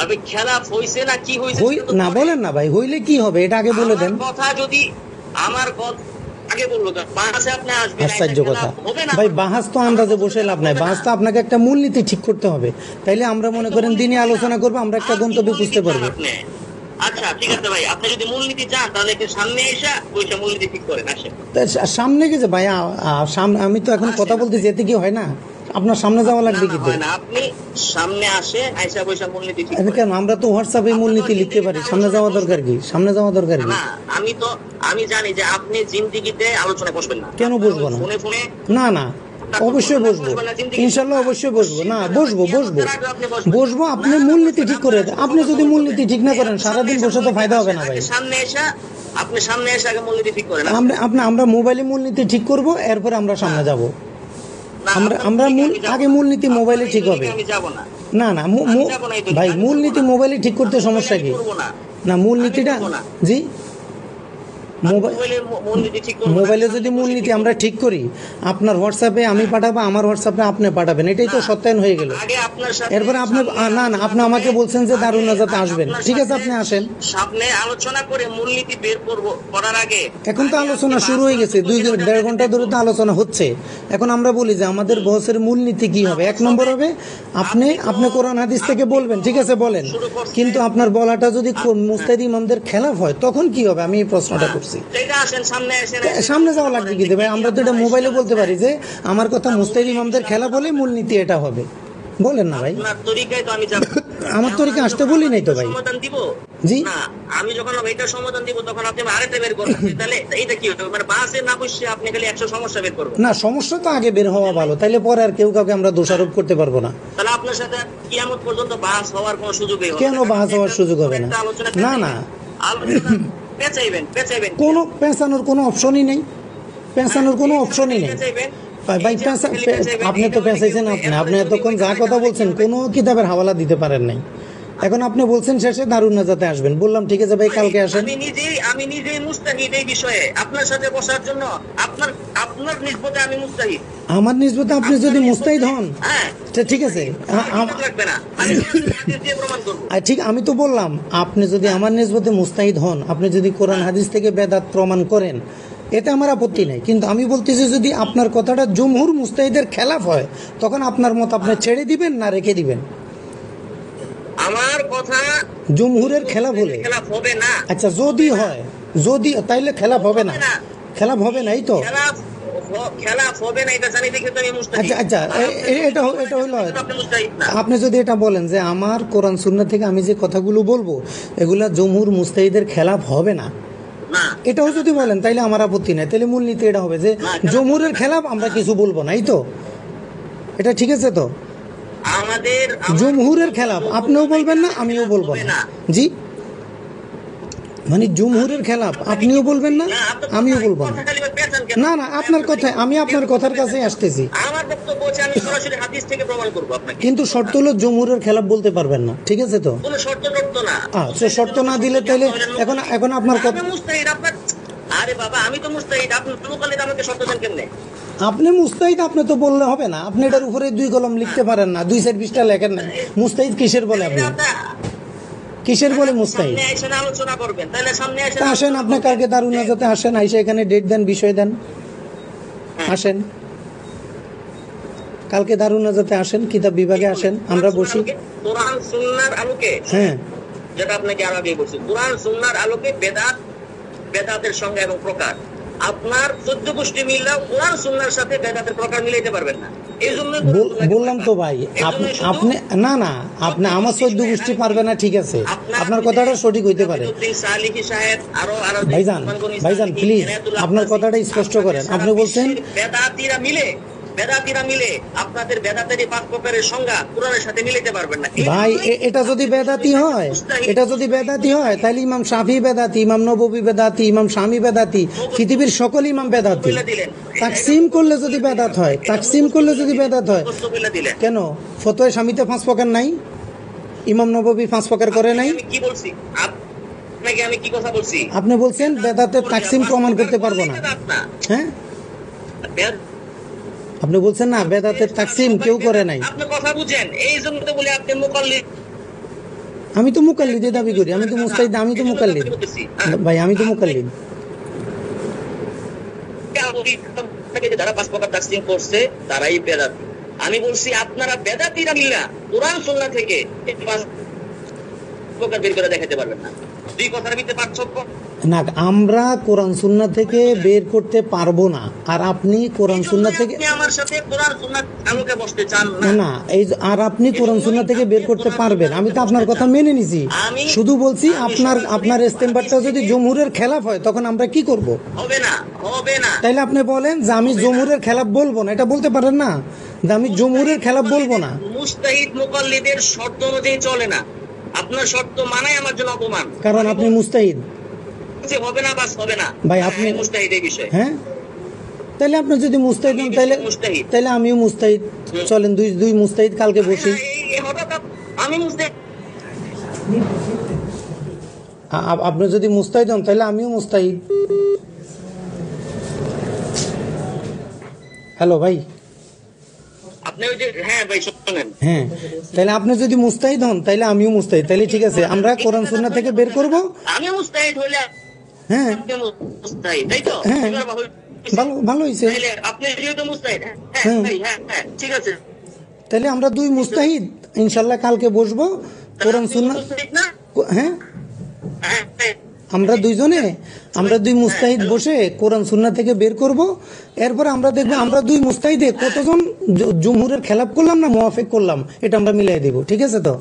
S2: আপনি খেলা হইছে না কি হইছে
S1: না বলেন না ভাই, হইলে কি হবে এটা আগে বলে দেন।
S2: কথা যদি আমার কথা আগে বললো, বাহাসে আপনি আসবেন,
S1: আশ্চর্য কথা ভাই, বাহাস তো আন্দাজে বসে লাভ নাই, বাহাস তো আপনাকে একটা মূলনীতি ঠিক করতে হবে, তাইলে আমরা মনে করেন দিনে আলোচনা করবো, আমরা একটা গন্তব্যে বুঝতে পারবো।
S2: আচ্ছা ঠিক আছে ভাই, আপনি যদি মূলনীতি চান তাহলে একটু সামনে এসে ওইটা মূলনীতি ঠিক করেন, আসেন।
S1: সামনে গেছে ভাই, সামনে আমি তো এখন কথা বলতে যেতে কি হয় না, আপনার সামনে যাওয়া লাগবে কি?
S2: আপনি সামনে আসে আইসা বৈশা মূলনীতি ঠিক
S1: করেন। কেন, আমরা তো হোয়াটসঅ্যাপে মূলনীতি লিখতে পারি, সামনে যাওয়া দরকার কি? সামনে যাওয়া দরকার কি?
S2: না, আমি জানি যে আপনি জিন্দিগিতে আলোচনা বসবেন না।
S1: কেন বসবো না?
S2: ফোনে ফোনে
S1: না না, অবশ্যই বসবো, ইনশাল্লাহ অবশ্যই বসবো, না বসবো, আপনি মূলনীতি ঠিক করে দেন। আপনি যদি মূলনীতি ঠিক না করেন, সারাদিন বসে তো ফায়দা হবে না ভাই।
S2: আপনি সামনে এসে আগে মূলনীতি ঠিক করেন।
S1: আমরা মোবাইলে মূলনীতি ঠিক করব, এরপরে আমরা সামনে যাব। আমরা আগে মূলনীতি মোবাইলে ঠিক হবে। না না ভাই, মূলনীতি মোবাইলে ঠিক করতে সমস্যা কি? না মূলনীতিটা, জি মোবাইলে যদি মূলনীতি আমরা ঠিক করি, আপনার হোয়াটসঅ্যাপে আমি পাঠাবো, আমার হোয়াটসঅ্যাপে আপনি পাঠাবেন, এটাই তো সত্যায়ন হয়ে গেল। এরপরে আপনি না না, আপনি আমাকে বলছেন যে দারুন নাজাতে আসবেন, ঠিক আছে আপনি আসেন,
S2: সামনে আলোচনা করে মূলনীতি বের করার আগে।
S1: এখন তো আলোচনা শুরু হয়ে গেছে, 2-1.5 ঘন্টা ধরে তো আলোচনা হচ্ছে। এখন আমরা বলি যে আমাদের বহসের মূলনীতি কি হবে। 1 নম্বর হবে, আপনি কোরআন হাদিস থেকে বলবেন, ঠিক আছে বলেন, কিন্তু আপনার বলাটা যদি মুস্তাহিদ ইমামদের খেলাফ হয়, তখন কি হবে? আমি এই প্রশ্নটা করছি। সামনে যাওয়া লাগবে কি ভাই? আমরা তো এটা মোবাইলে বলতে পারি যে আমার কথা মুস্তাহিদ ইমামদের খেলা বলে মূলনীতি এটা হবে, বলেন না ভাই। আমার তরিকা আসতে বলি নাই তো ভাই। জি,
S2: আমি যখন এটা সমাধান দিব তখন আপনি আরেকটা বের করবেন, তাহলে এটা কি হবে? মানে বাসে না বসে আপনি খালি 100 সমস্যা বের করবেন।
S1: না, সমস্যা তো আগে বের হওয়া ভালো, তাইলে পরে আর কেউ কাউকে আমরা দোষারোপ করতে পারবো না।
S2: তাহলে আপনার সাথে কিয়ামত পর্যন্ত বাস হওয়ার কোনো সুযোগই হবে না।
S1: কেন বাস হওয়ার সুযোগ হবে না? না না, কোনো পেঁচানোর কোনো অপশনই নেই, পেঁচানোর কোনো অপশনই নেই ভাই। আপনি তো পেঁচাইছেন, আপনি এতক্ষণ যা কথা বলছেন কোনো কিতাবের হাওয়ালা দিতে পারেন নাই। এখন আপনি বলছেন শেষে দারুন নাজাতে আসবেন, বললাম ঠিক আছে ভাই কালকে আসেন।
S2: আমি নিজেই মুস্তাহিদ এই বিষয়ে, আপনার সাথে বসার জন্য আপনার নিসবতে আমি মুস্তাহিদ।
S1: আমার নিসবতে আপনি যদি মুস্তাহিদ হন, ঠিক আছে, ঠিক, আমি তো বললাম আপনি যদি আমার নিসবতে মুস্তাহিদ হন, আপনি যদি কোরআন হাদিস থেকে বেদাত প্রমাণ করেন, এতে আমার আপত্তি নেই। কিন্তু আমি বলতেছি যদি আপনার কথাটা জমহুর মুস্তাহিদের খেলাফ হয়, তখন আপনার মত আপনি ছেড়ে দিবেন না রেখে দিবেন?
S2: আমার কথা
S1: জমহুরের খেলাফ হলে
S2: হবে না।
S1: আচ্ছা যদি হয়, যদি তাইলে খেলাফ হবে না, খেলাফ হবে না, এই তো আচ্ছা আচ্ছা, এটা হইলো, আপনি যদি এটা বলেন যে আমার কোরআন সুন্নাহ থেকে আমি যে কথাগুলো বলবো এগুলা জমহুর মুস্তাহিদের খেলাফ হবে না, এটাও যদি বলেন তাইলে আমার আপত্তি নাই। তাহলে মূলনীতি এটা হবে যে জমহুরের খেলাফ আমরা কিছু বলবো না, এই তো, এটা ঠিক আছে তো? জমহুরের খেলাফ আপনিও বলবেন না, আমিও বলবো না। জি, মানে জমহুরের খেলাফ আপনিও বলবেন না, আমিও বলবো না। না না, আপনার কথায়, আমি আপনার কথার কাছে আসতেছি।
S2: শর্ত বলছে আমি সরাসরি হাদিস থেকে প্রমাণ করবো আপনাকে।
S1: কিন্তু শর্ত হলো জমহুরের খেলাফ বলতে পারবেন না, ঠিক আছে তো?
S2: কোনো শর্ত টর্ত না।
S1: আচ্ছা, শর্ত না দিলে তাহলে এখন আপনার কথা,
S2: আমি মুস্তাহিদ আপনার, আরে বাবা আমি তো মুস্তাহিদ, আপনি মুকাল্লিদ, আমাকে শর্ত দেন কেমনে?
S1: আপনি মুস্তাহিদ, আপনি তো বললে হবে না। আপনি এটার উপরে 2 কলম লিখতে পারেন না, 2 সাইড 20টা লেখেন না। মুস্তাহিদ কিসের বলে? আপনি কিসের বলে মুস্তাহিদ?
S2: সামনে এসে আলোচনা করবেন, তাহলে সামনে এসে
S1: তা আসেন, আপনি কালকে দারুন নাজাতে আসেন, আইসা এখানে ডেট দেন, বিষয় দেন, আসেন কালকে দারুন নাজাতে আসেন, কিতাব বিভাগে আসেন, আমরা বসি।
S2: কোরআন সুন্নাহর আলোকে,
S1: হ্যাঁ,
S2: যেটা আপনাকে আর আগে বলছি, কোরআন সুন্নাহর আলোকে বেদাত, বেদাতের সংজ্ঞা এবং প্রকার। আপনার 14 গোষ্ঠী মিললেও কোরআন সুন্নাহর সাথে বেদাতের প্রকার মিলাইতে পারবেন না। এই জন্য
S1: বললাম তো ভাই, আপনি না না, আপনি আমার 14 গোষ্ঠী পারবে না, ঠিক আছে, আপনার কথাটা সঠিক হইতে পারে। ভাইজান প্লিজ আপনার কথাটা স্পষ্ট করেন। আপনি বলছেন
S2: বেদাতিরা মিলে আপনাদের বেদাতের এই 5 প্রকারের সংজ্ঞা কোরআনের সাথে মিলাইতে পারবেন না।
S1: ভাই এটা যদি বেদাতি হয়, তাহলে ইমাম শাফি বেদাতি, ইমাম নববী বেদাতি, ইমাম শামী বেদাতি, পৃথিবীর সকল ইমাম বেদাতি। তাকসিম করলে যদি বেদাত হয়, কেন ফতোয়া শামীতে 5 প্রকার নাই? ইমাম নববী 5 প্রকার করে নাই?
S2: আমি কি বলছি আপনাকে? আমি কি কথা বলছি?
S1: আপনি বলছেন বেদাতের তাকসিম প্রমাণ করতে পারবো না। হ্যাঁ, আপনি বলছেন না বেদাতের তাকসিম কেউ করে নাই।
S2: আপনি কথা বুঝেন, এই জন্য তো বলি আপনি মুকাল্লিদ।
S1: আমি তো মুকাল্লিদের দাবি করি, আমি তো মুস্তাহিদ, আমি তো মুকাল্লিদ ভাই, আমি তো মুকাল্লিদ।
S2: যারা 5 প্রকার তাকসিম করছে তারাই বেদাতি। আমি বলছি আপনারা বেদাতিরা মিল্লা কোরআন সুন্নাহ থেকে 5 প্রকার বের করে দেখাতে পারবেন না। দুই কথার ভিতরে পার্থক্য
S1: না, আমরা কোরআন সুন্নাহ থেকে বের করতে পারবো না, আর আপনি কোরআন সুন্নাহ থেকে
S2: আমার সাথে কোরআন সুন্নাহ আলোকে বসতে চান
S1: না, এই আর আপনি কোরআন সুন্নাহ থেকে বের করতে পারবেন, আমি তো আপনার কথা মেনে নিছি। শুধু বলছি আপনার ইস্তেমবাদটা যদি জমহুরের খেলাফ হয় তখন আমরা কি করব?
S2: হবে না।
S1: তাইলে আপনি বলেন যে আমি জমহুরের খেলাফ বলবো না, এটা বলতে পারেন না যে আমি জমহুরের খেলাফ বলবো না।
S2: মুস্তাহিদ মুকাল্লিদের শর্ত অনুযায়ী চলে না। আপনার শর্ত মানাই আমার জন্য অপমান,
S1: কারণ আপনি মুস্তাহিদ।
S2: হবে না, বাস হবে না
S1: ভাই, আপনি
S2: মুস্তাহিদ এই বিষয়ে।
S1: হ্যাঁ, তাহলে আপনি যদি মুস্তাহিদ হন তাহলে আমিও মুস্তাহিদ। চলেন দুই মুস্তাহিদ কালকে বসি।
S2: আমি মুস্তাহিদ,
S1: আপনি যদি মুস্তাহিদ হন তাহলে আমিও মুস্তাহিদ। হ্যালো ভাই,
S2: আপনি ওই যে হ্যাঁ ভাই শুনেন,
S1: হ্যাঁ, তাহলে আপনি যদি মুস্তাহিদ হন তাহলে আমিও মুস্তাহিদ, তাহলে ঠিক আছে, আমরা কোরআন সুন্নাহ থেকে বের করব।
S2: আমি মুস্তাহিদ হইলে
S1: হ্যাঁ,
S2: মুস্তাহিদ, তাই তো?
S1: হ্যাঁ, ভালো হইছে।
S2: তাহলে আপনি যেহেতু মুস্তাহিদ,
S1: হ্যাঁ
S2: ভাই, হ্যাঁ ঠিক আছে,
S1: তাহলে আমরা 2 মুস্তাহিদ ইনশাআল্লাহ কালকে বসবো কোরআন সুন্নাহ। হ্যাঁ, আমরা 2 মুস্তাহিদ বসে কোরআন সুন্নাহ থেকে বের করব। এরপর আমরা দেখবো আমরা 2 মুস্তাহিদে কতজন জমহুরের খেলাফ করলাম না মুওয়াফিক করলাম, এটা আমরা মিলাই দেব, ঠিক আছে তো?